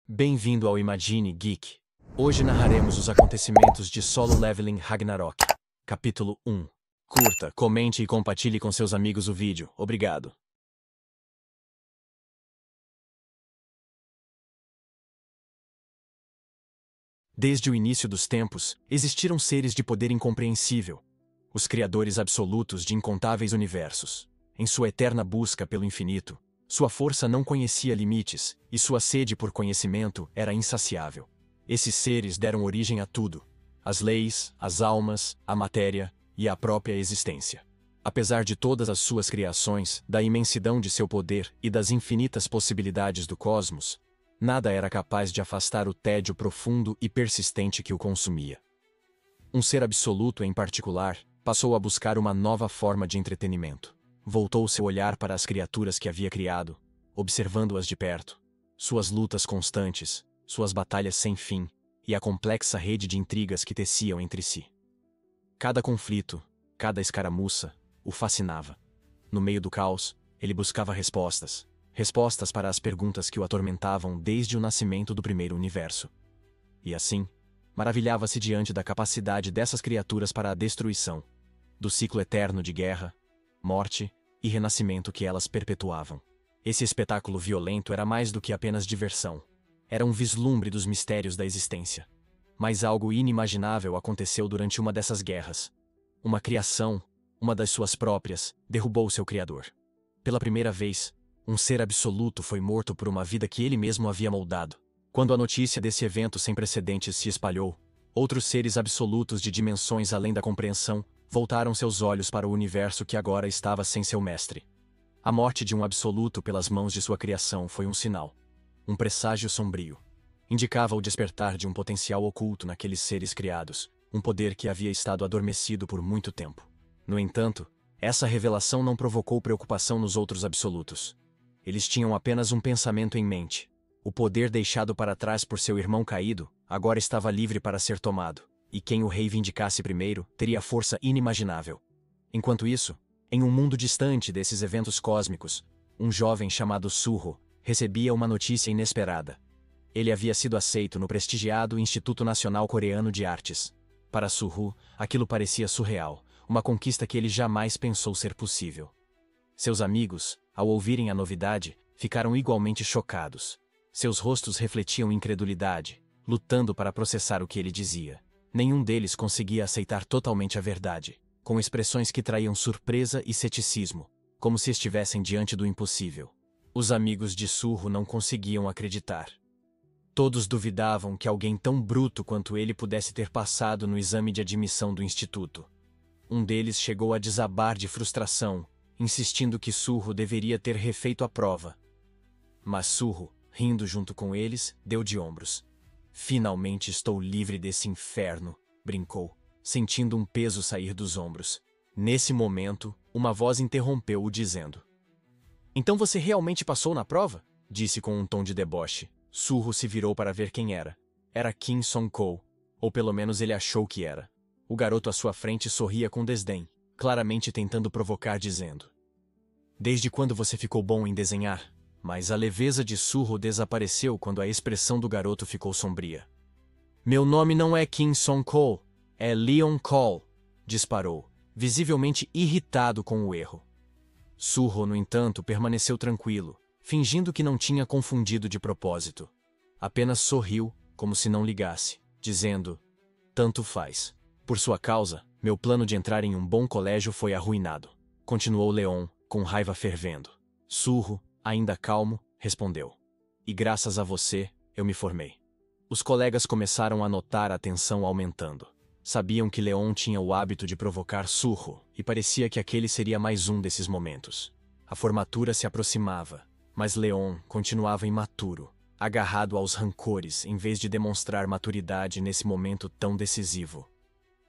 Bem-vindo ao Imagine Geek. Hoje narraremos os acontecimentos de Solo Leveling Ragnarok. Capítulo 1. Curta, comente e compartilhe com seus amigos o vídeo. Obrigado. Desde o início dos tempos, existiram seres de poder incompreensível, os criadores absolutos de incontáveis universos. Em sua eterna busca pelo infinito, sua força não conhecia limites e sua sede por conhecimento era insaciável. Esses seres deram origem a tudo: as leis, as almas, a matéria e a própria existência. Apesar de todas as suas criações, da imensidão de seu poder e das infinitas possibilidades do cosmos, nada era capaz de afastar o tédio profundo e persistente que o consumia. Um ser absoluto, em particular, passou a buscar uma nova forma de entretenimento. Voltou seu olhar para as criaturas que havia criado, observando-as de perto, suas lutas constantes, suas batalhas sem fim e a complexa rede de intrigas que teciam entre si. Cada conflito, cada escaramuça, o fascinava. No meio do caos, ele buscava respostas para as perguntas que o atormentavam desde o nascimento do primeiro universo. E assim, maravilhava-se diante da capacidade dessas criaturas para a destruição, do ciclo eterno de guerra, morte e renascimento que elas perpetuavam. Esse espetáculo violento era mais do que apenas diversão. Era um vislumbre dos mistérios da existência. Mas algo inimaginável aconteceu durante uma dessas guerras. Uma criação, uma das suas próprias, derrubou seu criador. Pela primeira vez, um ser absoluto foi morto por uma vida que ele mesmo havia moldado. Quando a notícia desse evento sem precedentes se espalhou, outros seres absolutos de dimensões além da compreensão voltaram seus olhos para o universo que agora estava sem seu mestre. A morte de um absoluto pelas mãos de sua criação foi um sinal, um presságio sombrio. Indicava o despertar de um potencial oculto naqueles seres criados, um poder que havia estado adormecido por muito tempo. No entanto, essa revelação não provocou preocupação nos outros absolutos. Eles tinham apenas um pensamento em mente: o poder deixado para trás por seu irmão caído agora estava livre para ser tomado, e quem o reivindicasse primeiro teria força inimaginável. Enquanto isso, em um mundo distante desses eventos cósmicos, um jovem chamado Surro recebia uma notícia inesperada. Ele havia sido aceito no prestigiado Instituto Nacional Coreano de Artes. Para Surro, aquilo parecia surreal, uma conquista que ele jamais pensou ser possível. Seus amigos, ao ouvirem a novidade, ficaram igualmente chocados. Seus rostos refletiam incredulidade, lutando para processar o que ele dizia. Nenhum deles conseguia aceitar totalmente a verdade, com expressões que traíam surpresa e ceticismo, como se estivessem diante do impossível. Os amigos de Surro não conseguiam acreditar. Todos duvidavam que alguém tão bruto quanto ele pudesse ter passado no exame de admissão do instituto. Um deles chegou a desabar de frustração, insistindo que Surro deveria ter refeito a prova. Mas Surro, rindo junto com eles, deu de ombros. "Finalmente estou livre desse inferno", brincou, sentindo um peso sair dos ombros. Nesse momento, uma voz interrompeu-o dizendo: "Então você realmente passou na prova?", disse com um tom de deboche. Surro se virou para ver quem era. Era Kim Song-ko, ou pelo menos ele achou que era. O garoto à sua frente sorria com desdém, claramente tentando provocar, dizendo: "Desde quando você ficou bom em desenhar?", mas a leveza de Surro desapareceu quando a expressão do garoto ficou sombria. "Meu nome não é Kim Song-ko, é Leon Cole", disparou, visivelmente irritado com o erro. Surro, no entanto, permaneceu tranquilo, fingindo que não tinha confundido de propósito. Apenas sorriu, como se não ligasse, dizendo: "Tanto faz. Por sua causa, meu plano de entrar em um bom colégio foi arruinado", continuou Leon, com raiva fervendo. Surro, ainda calmo, respondeu: "E graças a você, eu me formei." Os colegas começaram a notar a tensão aumentando. Sabiam que Leon tinha o hábito de provocar Surro, e parecia que aquele seria mais um desses momentos. A formatura se aproximava, mas Leon continuava imaturo, agarrado aos rancores em vez de demonstrar maturidade nesse momento tão decisivo.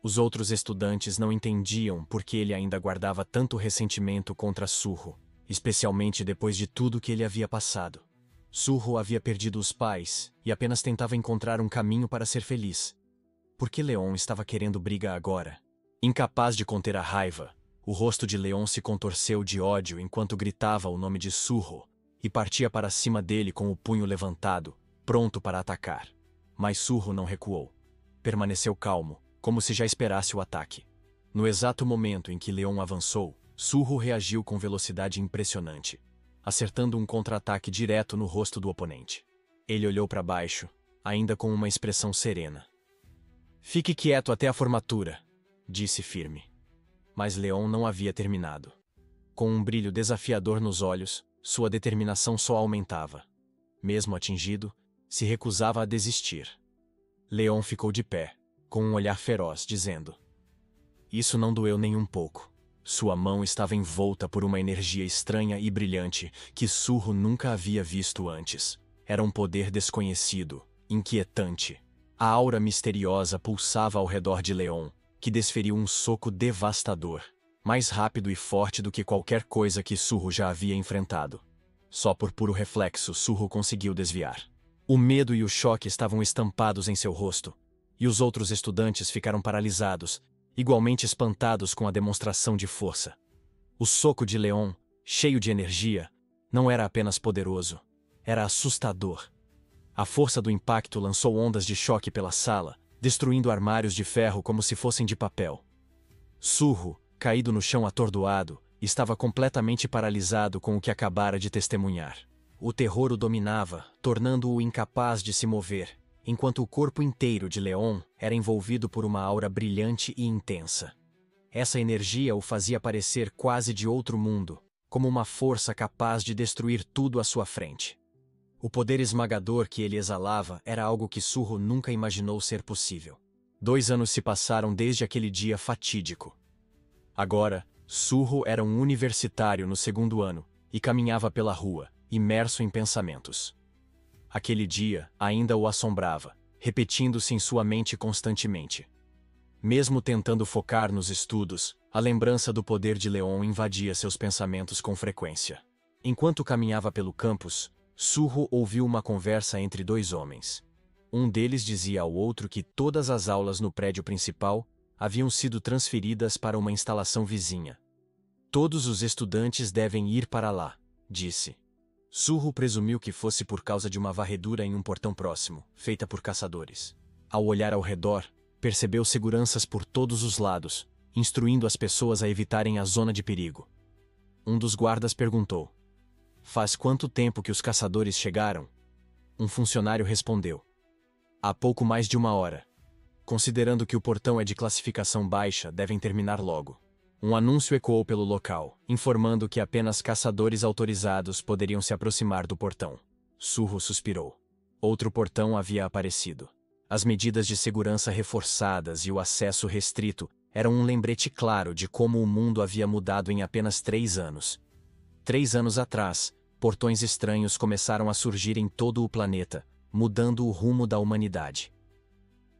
Os outros estudantes não entendiam por que ele ainda guardava tanto ressentimento contra Surro, especialmente depois de tudo que ele havia passado. Surro havia perdido os pais e apenas tentava encontrar um caminho para ser feliz. Por que Leon estava querendo briga agora? Incapaz de conter a raiva, o rosto de Leon se contorceu de ódio enquanto gritava o nome de Surro e partia para cima dele com o punho levantado, pronto para atacar. Mas Surro não recuou. Permaneceu calmo, como se já esperasse o ataque. No exato momento em que Leon avançou, Surro reagiu com velocidade impressionante, acertando um contra-ataque direto no rosto do oponente. Ele olhou para baixo, ainda com uma expressão serena. "Fique quieto até a formatura", disse firme. Mas Leon não havia terminado. Com um brilho desafiador nos olhos, sua determinação só aumentava. Mesmo atingido, se recusava a desistir. Leon ficou de pé, com um olhar feroz, dizendo: "Isso não doeu nem um pouco." Sua mão estava envolta por uma energia estranha e brilhante que Surro nunca havia visto antes. Era um poder desconhecido, inquietante. A aura misteriosa pulsava ao redor de Leon, que desferiu um soco devastador, mais rápido e forte do que qualquer coisa que Surro já havia enfrentado. Só por puro reflexo, Surro conseguiu desviar. O medo e o choque estavam estampados em seu rosto, e os outros estudantes ficaram paralisados, igualmente espantados com a demonstração de força. O soco de Leon, cheio de energia, não era apenas poderoso, era assustador. A força do impacto lançou ondas de choque pela sala, destruindo armários de ferro como se fossem de papel. Surro, caído no chão atordoado, estava completamente paralisado com o que acabara de testemunhar. O terror o dominava, tornando-o incapaz de se mover, enquanto o corpo inteiro de Leon era envolvido por uma aura brilhante e intensa. Essa energia o fazia parecer quase de outro mundo, como uma força capaz de destruir tudo à sua frente. O poder esmagador que ele exalava era algo que Surro nunca imaginou ser possível. 2 anos se passaram desde aquele dia fatídico. Agora, Surro era um universitário no 2º ano e caminhava pela rua, imerso em pensamentos. Aquele dia ainda o assombrava, repetindo-se em sua mente constantemente. Mesmo tentando focar nos estudos, a lembrança do poder de Leon invadia seus pensamentos com frequência. Enquanto caminhava pelo campus, Surro ouviu uma conversa entre 2 homens. Um deles dizia ao outro que todas as aulas no prédio principal haviam sido transferidas para uma instalação vizinha. "Todos os estudantes devem ir para lá", disse. Surro presumiu que fosse por causa de uma varredura em um portão próximo, feita por caçadores. Ao olhar ao redor, percebeu seguranças por todos os lados, instruindo as pessoas a evitarem a zona de perigo. Um dos guardas perguntou: "Faz quanto tempo que os caçadores chegaram?" Um funcionário respondeu: "Há pouco mais de 1 hora. Considerando que o portão é de classificação baixa, devem terminar logo." Um anúncio ecoou pelo local, informando que apenas caçadores autorizados poderiam se aproximar do portão. Surro suspirou. Outro portão havia aparecido. As medidas de segurança reforçadas e o acesso restrito eram um lembrete claro de como o mundo havia mudado em apenas 3 anos. 3 anos atrás, portões estranhos começaram a surgir em todo o planeta, mudando o rumo da humanidade.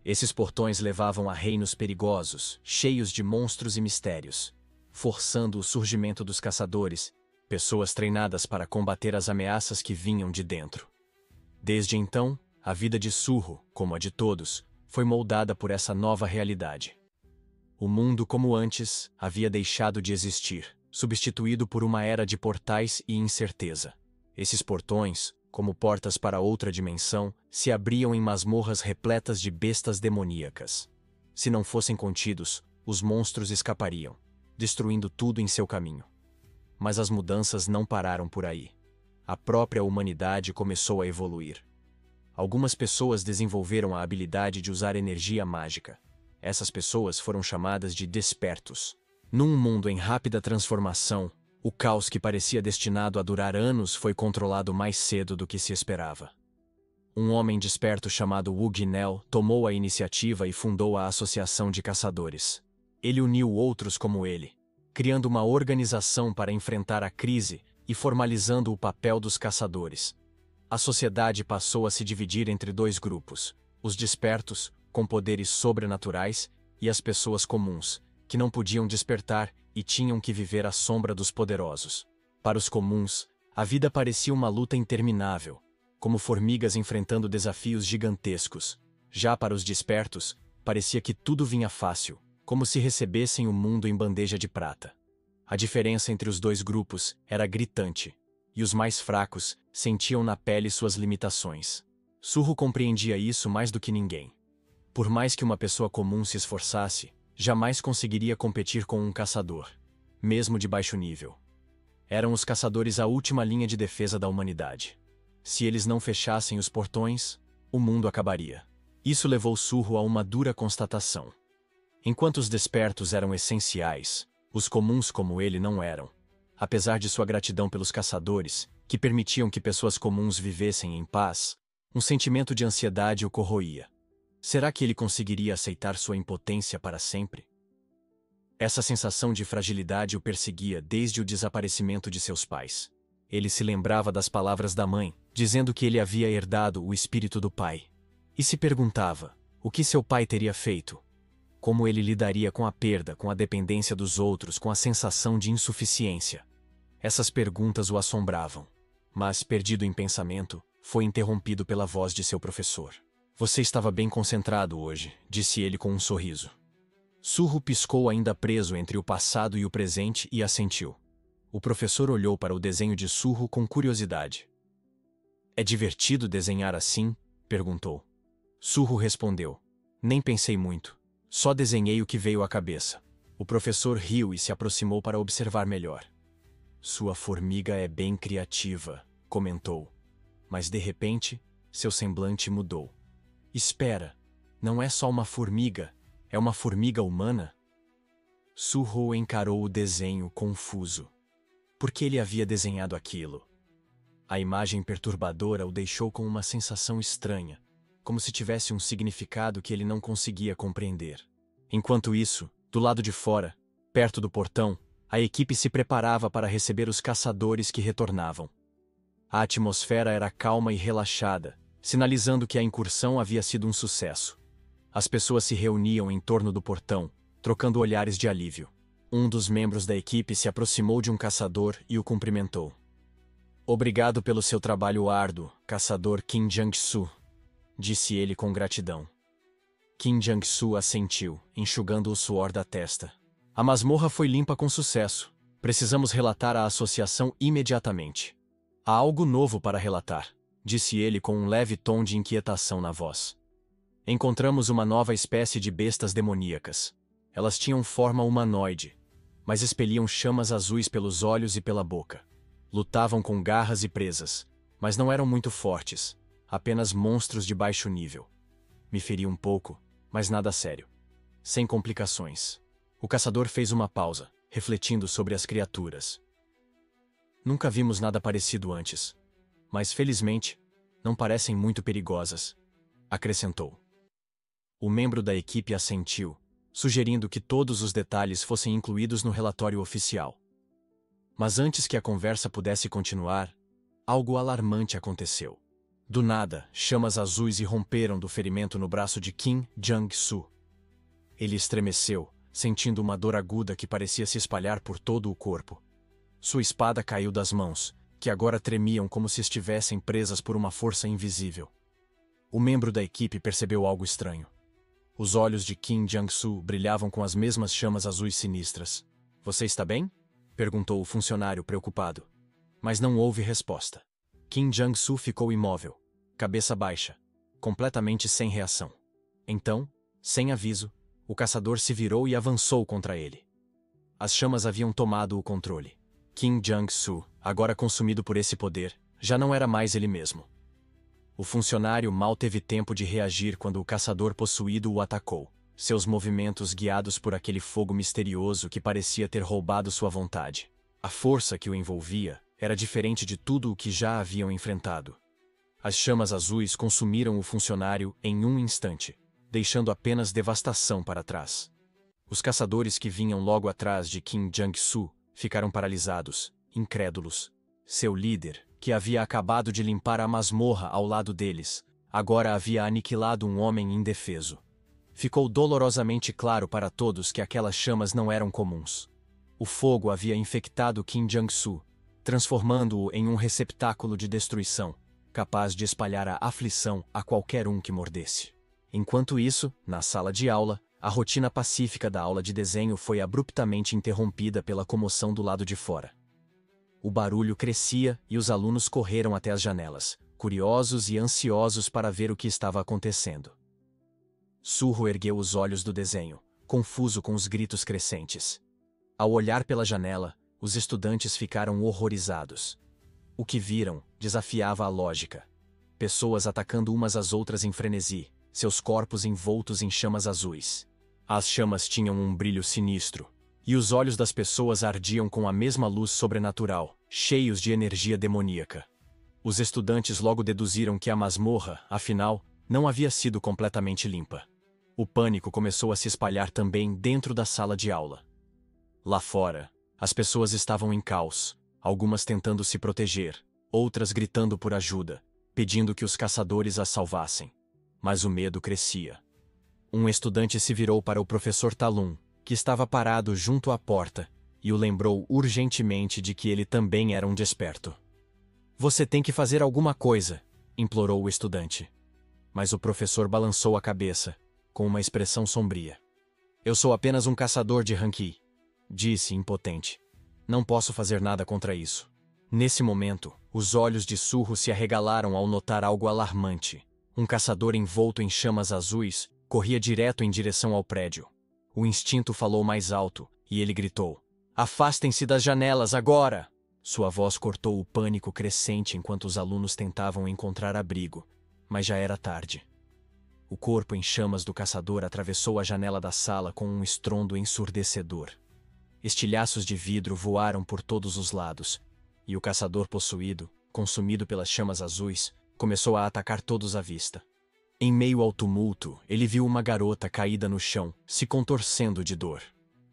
Esses portões levavam a reinos perigosos, cheios de monstros e mistérios, forçando o surgimento dos caçadores, pessoas treinadas para combater as ameaças que vinham de dentro. Desde então, a vida de Surro, como a de todos, foi moldada por essa nova realidade. O mundo como antes havia deixado de existir, substituído por uma era de portais e incerteza. Esses portões, como portas para outra dimensão, se abriam em masmorras repletas de bestas demoníacas. Se não fossem contidos, os monstros escapariam, destruindo tudo em seu caminho. Mas as mudanças não pararam por aí. A própria humanidade começou a evoluir. Algumas pessoas desenvolveram a habilidade de usar energia mágica. Essas pessoas foram chamadas de despertos. Num mundo em rápida transformação, o caos que parecia destinado a durar anos foi controlado mais cedo do que se esperava. Um homem desperto chamado Wu Guinel tomou a iniciativa e fundou a Associação de Caçadores. Ele uniu outros como ele, criando uma organização para enfrentar a crise e formalizando o papel dos caçadores. A sociedade passou a se dividir entre 2 grupos: os despertos, com poderes sobrenaturais, e as pessoas comuns, que não podiam despertar e tinham que viver à sombra dos poderosos. Para os comuns, a vida parecia uma luta interminável, como formigas enfrentando desafios gigantescos. Já para os despertos, parecia que tudo vinha fácil, como se recebessem o mundo em bandeja de prata. A diferença entre os 2 grupos era gritante, e os mais fracos sentiam na pele suas limitações. Surro compreendia isso mais do que ninguém. Por mais que uma pessoa comum se esforçasse, jamais conseguiria competir com um caçador, mesmo de baixo nível. Eram os caçadores a última linha de defesa da humanidade. Se eles não fechassem os portões, o mundo acabaria. Isso levou Surro a uma dura constatação. Enquanto os despertos eram essenciais, os comuns como ele não eram. Apesar de sua gratidão pelos caçadores, que permitiam que pessoas comuns vivessem em paz, um sentimento de ansiedade o corroía. Será que ele conseguiria aceitar sua impotência para sempre? Essa sensação de fragilidade o perseguia desde o desaparecimento de seus pais. Ele se lembrava das palavras da mãe, dizendo que ele havia herdado o espírito do pai. E se perguntava, o que seu pai teria feito? Como ele lidaria com a perda, com a dependência dos outros, com a sensação de insuficiência? Essas perguntas o assombravam. Mas, perdido em pensamento, foi interrompido pela voz de seu professor. Você estava bem concentrado hoje, disse ele com um sorriso. Surro piscou ainda preso entre o passado e o presente e assentiu. O professor olhou para o desenho de Surro com curiosidade. É divertido desenhar assim? Perguntou. Surro respondeu. Nem pensei muito. Só desenhei o que veio à cabeça. O professor riu e se aproximou para observar melhor. Sua formiga é bem criativa, comentou. Mas de repente, seu semblante mudou. Espera, não é só uma formiga, é uma formiga humana? Surro encarou o desenho confuso. Por que ele havia desenhado aquilo? A imagem perturbadora o deixou com uma sensação estranha, como se tivesse um significado que ele não conseguia compreender. Enquanto isso, do lado de fora, perto do portão, a equipe se preparava para receber os caçadores que retornavam. A atmosfera era calma e relaxada, sinalizando que a incursão havia sido um sucesso. As pessoas se reuniam em torno do portão, trocando olhares de alívio. Um dos membros da equipe se aproximou de um caçador e o cumprimentou. Obrigado pelo seu trabalho árduo, caçador Kim Jang-soo, disse ele com gratidão. Kim Jang-soo assentiu, enxugando o suor da testa. A masmorra foi limpa com sucesso. Precisamos relatar à associação imediatamente. Há algo novo para relatar, disse ele com um leve tom de inquietação na voz. Encontramos uma nova espécie de bestas demoníacas. Elas tinham forma humanoide, mas expeliam chamas azuis pelos olhos e pela boca. Lutavam com garras e presas, mas não eram muito fortes, apenas monstros de baixo nível. Me feri um pouco, mas nada sério. Sem complicações. O caçador fez uma pausa, refletindo sobre as criaturas. Nunca vimos nada parecido antes, mas felizmente, não parecem muito perigosas, acrescentou. O membro da equipe assentiu, sugerindo que todos os detalhes fossem incluídos no relatório oficial. Mas antes que a conversa pudesse continuar, algo alarmante aconteceu. Do nada, chamas azuis irromperam do ferimento no braço de Kim Jang-soo. Ele estremeceu, sentindo uma dor aguda que parecia se espalhar por todo o corpo. Sua espada caiu das mãos, que agora tremiam como se estivessem presas por uma força invisível. O membro da equipe percebeu algo estranho. Os olhos de Kim Jang-soo brilhavam com as mesmas chamas azuis sinistras. Você está bem? Perguntou o funcionário preocupado. Mas não houve resposta. Kim Jang-soo ficou imóvel, cabeça baixa, completamente sem reação. Então, sem aviso, o caçador se virou e avançou contra ele. As chamas haviam tomado o controle. Kim Jang-soo, agora consumido por esse poder, já não era mais ele mesmo. O funcionário mal teve tempo de reagir quando o caçador possuído o atacou, seus movimentos guiados por aquele fogo misterioso que parecia ter roubado sua vontade. A força que o envolvia era diferente de tudo o que já haviam enfrentado. As chamas azuis consumiram o funcionário em um instante, deixando apenas devastação para trás. Os caçadores que vinham logo atrás de Kim Jang-soo ficaram paralisados, incrédulos. Seu líder, que havia acabado de limpar a masmorra ao lado deles, agora havia aniquilado um homem indefeso. Ficou dolorosamente claro para todos que aquelas chamas não eram comuns. O fogo havia infectado Kim Jang-soo, transformando-o em um receptáculo de destruição, capaz de espalhar a aflição a qualquer um que mordesse. Enquanto isso, na sala de aula, a rotina pacífica da aula de desenho foi abruptamente interrompida pela comoção do lado de fora. O barulho crescia e os alunos correram até as janelas, curiosos e ansiosos para ver o que estava acontecendo. Surro ergueu os olhos do desenho, confuso com os gritos crescentes. Ao olhar pela janela, os estudantes ficaram horrorizados. O que viram desafiava a lógica. Pessoas atacando umas às outras em frenesi, seus corpos envoltos em chamas azuis. As chamas tinham um brilho sinistro, e os olhos das pessoas ardiam com a mesma luz sobrenatural, cheios de energia demoníaca. Os estudantes logo deduziram que a masmorra, afinal, não havia sido completamente limpa. O pânico começou a se espalhar também dentro da sala de aula. Lá fora, as pessoas estavam em caos, algumas tentando se proteger, outras gritando por ajuda, pedindo que os caçadores as salvassem. Mas o medo crescia. Um estudante se virou para o professor Talum, que estava parado junto à porta, e o lembrou urgentemente de que ele também era um desperto. "Você tem que fazer alguma coisa", implorou o estudante. Mas o professor balançou a cabeça, com uma expressão sombria. "Eu sou apenas um caçador de Hanqui", disse impotente. "Não posso fazer nada contra isso." Nesse momento, os olhos de Surro se arregalaram ao notar algo alarmante. Um caçador envolto em chamas azuis corria direto em direção ao prédio. O instinto falou mais alto, e ele gritou: "Afastem-se das janelas agora!" Sua voz cortou o pânico crescente enquanto os alunos tentavam encontrar abrigo, mas já era tarde. O corpo em chamas do caçador atravessou a janela da sala com um estrondo ensurdecedor. Estilhaços de vidro voaram por todos os lados, e o caçador possuído, consumido pelas chamas azuis, começou a atacar todos à vista. Em meio ao tumulto, ele viu uma garota caída no chão, se contorcendo de dor.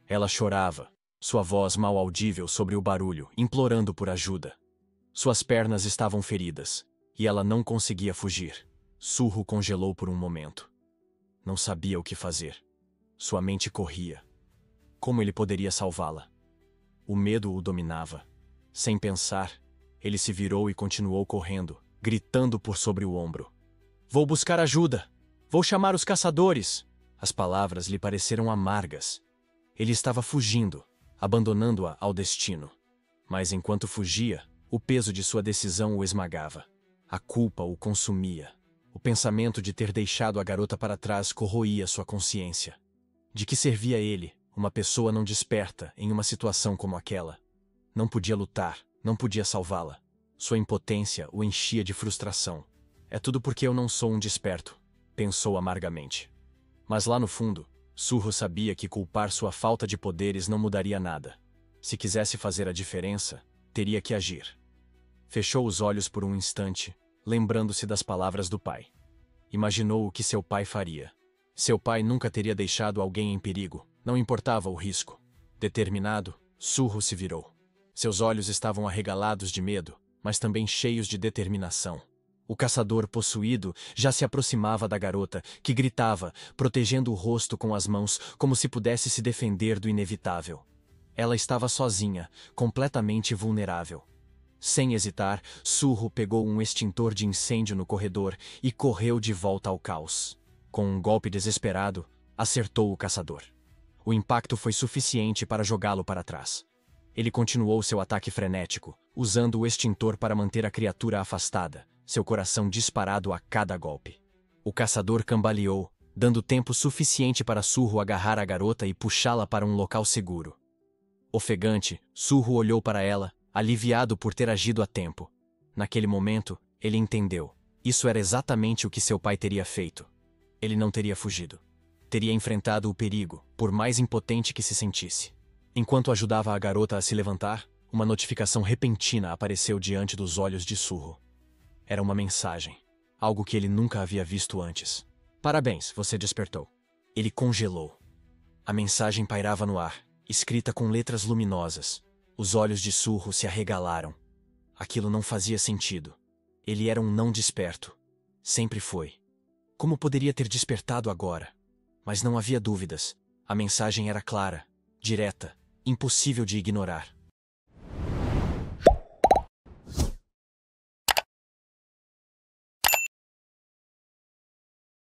Ela chorava, sua voz mal audível sobre o barulho, implorando por ajuda. Suas pernas estavam feridas, e ela não conseguia fugir. Surro congelou por um momento. Não sabia o que fazer. Sua mente corria. Como ele poderia salvá-la? O medo o dominava. Sem pensar, ele se virou e continuou correndo, gritando por sobre o ombro. "Vou buscar ajuda! Vou chamar os caçadores!" As palavras lhe pareceram amargas. Ele estava fugindo, abandonando-a ao destino. Mas enquanto fugia, o peso de sua decisão o esmagava. A culpa o consumia. O pensamento de ter deixado a garota para trás corroía sua consciência. De que servia ele, uma pessoa não desperta, em uma situação como aquela? Não podia lutar, não podia salvá-la. Sua impotência o enchia de frustração. "É tudo porque eu não sou um desperto", pensou amargamente. Mas lá no fundo, Surro sabia que culpar sua falta de poderes não mudaria nada. Se quisesse fazer a diferença, teria que agir. Fechou os olhos por um instante, lembrando-se das palavras do pai. Imaginou o que seu pai faria. Seu pai nunca teria deixado alguém em perigo, não importava o risco. Determinado, Surro se virou. Seus olhos estavam arregalados de medo, mas também cheios de determinação. O caçador possuído já se aproximava da garota, que gritava, protegendo o rosto com as mãos, como se pudesse se defender do inevitável. Ela estava sozinha, completamente vulnerável. Sem hesitar, Surro pegou um extintor de incêndio no corredor e correu de volta ao caos. Com um golpe desesperado, acertou o caçador. O impacto foi suficiente para jogá-lo para trás. Ele continuou seu ataque frenético, usando o extintor para manter a criatura afastada, seu coração disparado a cada golpe. O caçador cambaleou, dando tempo suficiente para Surro agarrar a garota e puxá-la para um local seguro. Ofegante, Surro olhou para ela, aliviado por ter agido a tempo. Naquele momento, ele entendeu. Isso era exatamente o que seu pai teria feito. Ele não teria fugido. Teria enfrentado o perigo, por mais impotente que se sentisse. Enquanto ajudava a garota a se levantar, uma notificação repentina apareceu diante dos olhos de Surro. Era uma mensagem, algo que ele nunca havia visto antes. "Parabéns, você despertou." Ele congelou. A mensagem pairava no ar, escrita com letras luminosas. Os olhos de Surro se arregalaram. Aquilo não fazia sentido. Ele era um não desperto. Sempre foi. Como poderia ter despertado agora? Mas não havia dúvidas. A mensagem era clara, direta, impossível de ignorar.